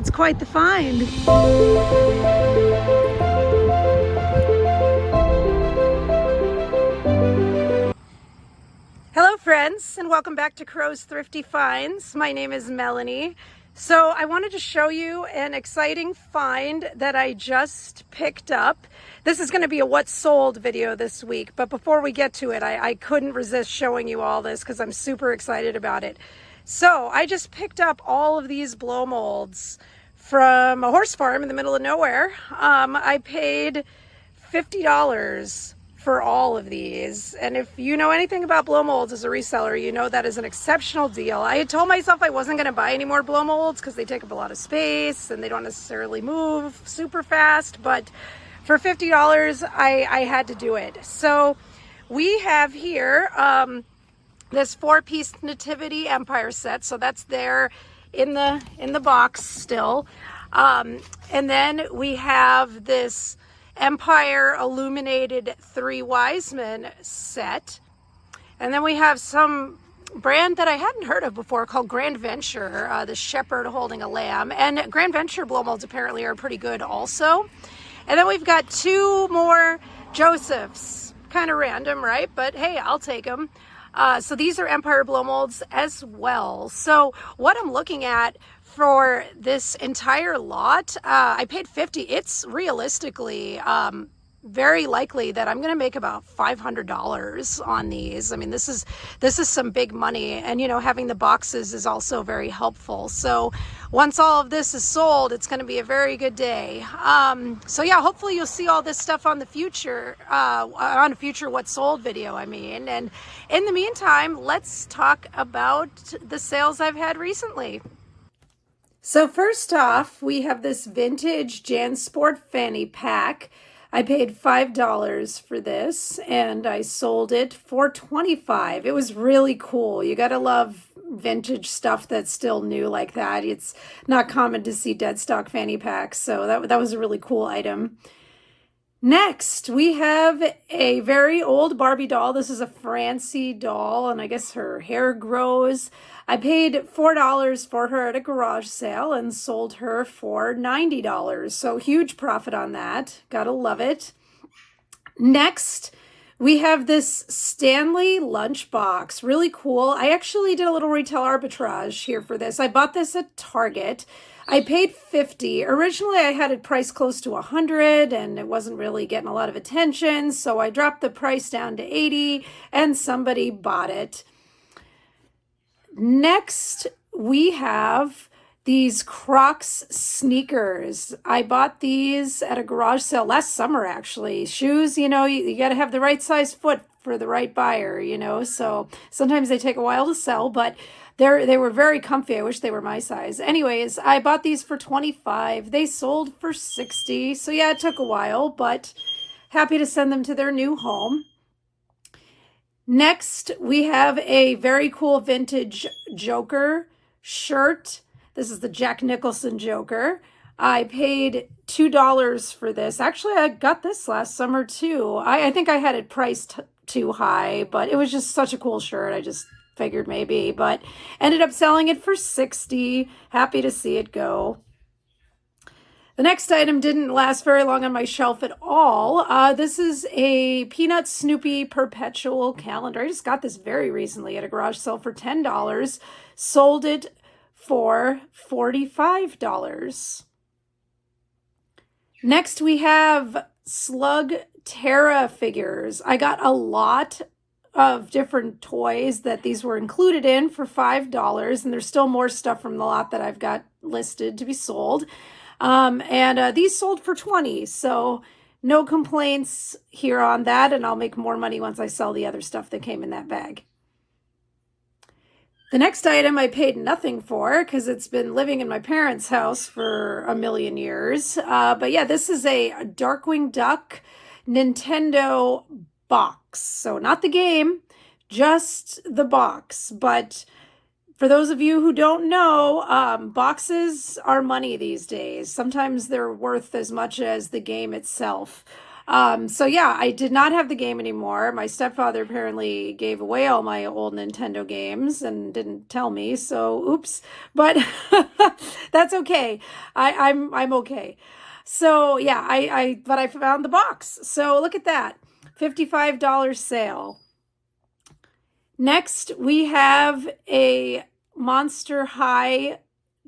It's quite the find. Hello friends, and welcome back to Crow's Thrifty Finds. My name is Melanie. So I wanted to show you an exciting find that I just picked up. This is going to be a what's sold video this week, but before we get to it, I couldn't resist showing you all this because I'm super excited about it. So I just picked up all of these blow molds from a horse farm in the middle of nowhere. I paid $50 for all of these, and if you know anything about blow molds as a reseller, you know that is an exceptional deal. I had told myself I wasn't going to buy any more blow molds because they take up a lot of space and they don't necessarily move super fast, but for $50 I had to do it. So we have here this 4-piece Nativity Empire set, so that's there in the box still, and then we have this Empire Illuminated 3 Wise Men set, and then we have some brand that I hadn't heard of before called Grand Venture, the shepherd holding a lamb, and Grand Venture blow molds apparently are pretty good also. And then we've got 2 more Josephs, kind of random, right? But hey, I'll take them. So these are Empire blow molds as well. So what I'm looking at for this entire lot, I paid $50. It's realistically very likely that I'm going to make about $500 on these. I mean, this is some big money, and you know, having the boxes is also very helpful. So once all of this is sold, it's going to be a very good day. So yeah, hopefully you'll see all this stuff on the future, on a future what's sold video, I mean. And in the meantime, let's talk about the sales I've had recently. So first off, we have this vintage JanSport fanny pack. I paid $5 for this, and I sold it for $25. It was really cool. You gotta love vintage stuff that's still new like that. It's not common to see dead stock fanny packs, so that was a really cool item. Next, we have a very old Barbie doll. This is a Francie doll, and I guess her hair grows. I paid $4 for her at a garage sale and sold her for $90. So huge profit on that. Gotta love it. Next, we have this Stanley lunchbox. Really cool. I actually did a little retail arbitrage here for this. I bought this at Target. I paid $50. Originally, I had it priced close to $100, and it wasn't really getting a lot of attention, so I dropped the price down to $80, and somebody bought it. Next, we have these Crocs sneakers. I bought these at a garage sale last summer, actually. Shoes, you know, you got to have the right size foot for the right buyer, you know, so sometimes they take a while to sell, but they were very comfy. I wish they were my size. Anyways, I bought these for $25. They sold for $60. So yeah, it took a while, but happy to send them to their new home. Next, we have a very cool vintage Joker shirt. This is the Jack Nicholson Joker. I paid $2 for this. Actually, I got this last summer too. I think I had it priced too high, but it was just such a cool shirt. I just figured maybe, but ended up selling it for $60. Happy to see it go. The next item didn't last very long on my shelf at all. This is a Peanut Snoopy perpetual calendar. I just got this very recently at a garage sale for $10. Sold it for $45. Next, we have Slug Terra figures. I got a lot of different toys that these were included in for $5, and there's still more stuff from the lot that I've got listed to be sold. These sold for $20, so no complaints here on that, and I'll make more money once I sell the other stuff that came in that bag. The next item I paid nothing for because it's been living in my parents' house for a million years. But yeah, this is a Darkwing Duck Nintendo box. So not the game, just the box. But for those of you who don't know, boxes are money these days. Sometimes they're worth as much as the game itself. So yeah, I did not have the game anymore. My stepfather apparently gave away all my old Nintendo games and didn't tell me, so oops. But that's okay. I'm okay. So yeah, but I found the box. So look at that. $55 sale. Next, we have a Monster High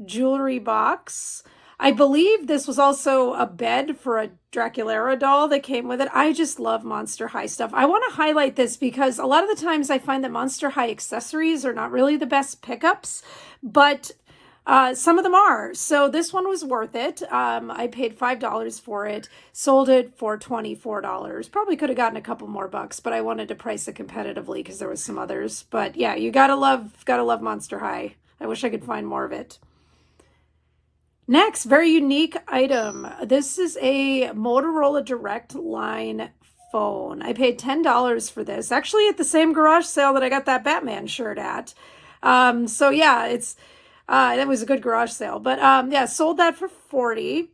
jewelry box. I believe this was also a bed for a Draculaura doll that came with it. I just love Monster High stuff. I want to highlight this because a lot of the times I find that Monster High accessories are not really the best pickups, but some of them are. So this one was worth it. I paid $5 for it, sold it for $24. Probably could have gotten a couple more bucks, but I wanted to price it competitively because there was some others. But yeah, you gotta love Monster High. I wish I could find more of it. Next, very unique item. This is a Motorola Direct Line phone. I paid $10 for this, actually at the same garage sale that I got that Batman shirt at. So yeah, that was a good garage sale. But yeah, sold that for $40.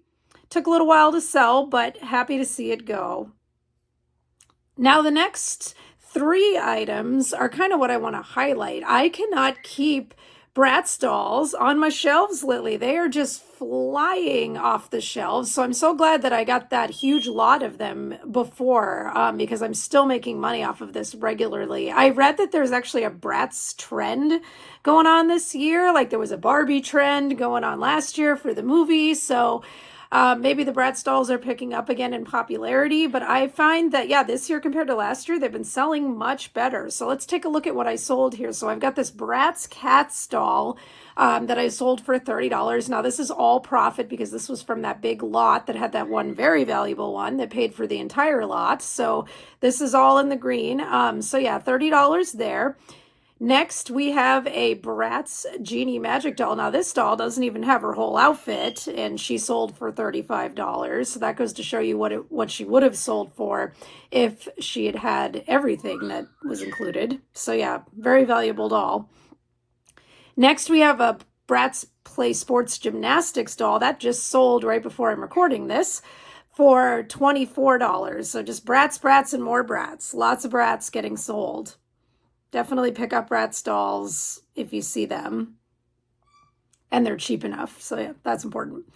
Took a little while to sell, but happy to see it go. Now the next three items are kind of what I want to highlight. I cannot keep Bratz dolls on my shelves lately. They are just flying off the shelves. So I'm so glad that I got that huge lot of them before because I'm still making money off of this regularly. I read that there's actually a Bratz trend going on this year. Like there was a Barbie trend going on last year for the movie. So maybe the Bratz dolls are picking up again in popularity, but I find that, yeah, this year compared to last year, they've been selling much better. So let's take a look at what I sold here. So I've got this Bratz Cats doll that I sold for $30. Now this is all profit because this was from that big lot that had that one very valuable one that paid for the entire lot. So this is all in the green. So yeah, $30 there. Next, we have a Bratz Genie Magic doll. Now, this doll doesn't even have her whole outfit, and she sold for $35. So that goes to show you what she would have sold for if she had had everything that was included. So yeah, very valuable doll. Next, we have a Bratz Play Sports Gymnastics doll. That just sold right before I'm recording this for $24. So just Bratz, and more Bratz. Lots of Bratz getting sold. Definitely pick up Bratz dolls if you see them. And they're cheap enough. So yeah, that's important.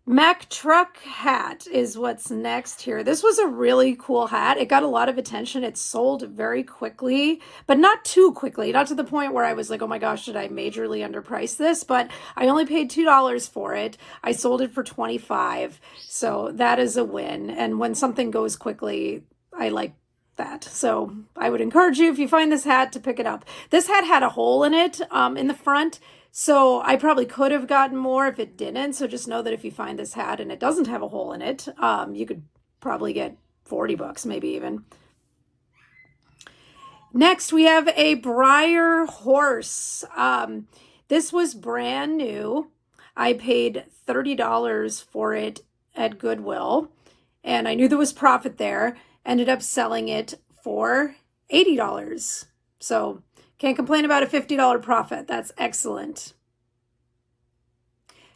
Mack Truck hat is what's next here. This was a really cool hat. It got a lot of attention. It sold very quickly, but not too quickly. Not to the point where I was like, oh my gosh, did I majorly underprice this? But I only paid $2 for it. I sold it for $25. So that is a win. And when something goes quickly, I like that. So I would encourage you, if you find this hat, to pick it up. This hat had a hole in it in the front, so I probably could have gotten more if it didn't. So just know that if you find this hat and it doesn't have a hole in it, you could probably get $40, maybe even. Next, we have a Breyer horse. This was brand new. I paid $30 for it at Goodwill, and I knew there was profit there. Ended up selling it for $80. So can't complain about a $50 profit. That's excellent.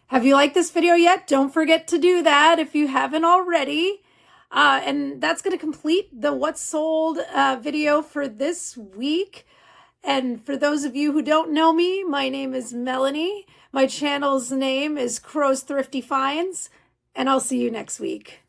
Have you liked this video yet? Don't forget to do that if you haven't already. And that's going to complete the What's Sold video for this week. And for those of you who don't know me, my name is Melanie. My channel's name is Crow's Thrifty Finds, and I'll see you next week.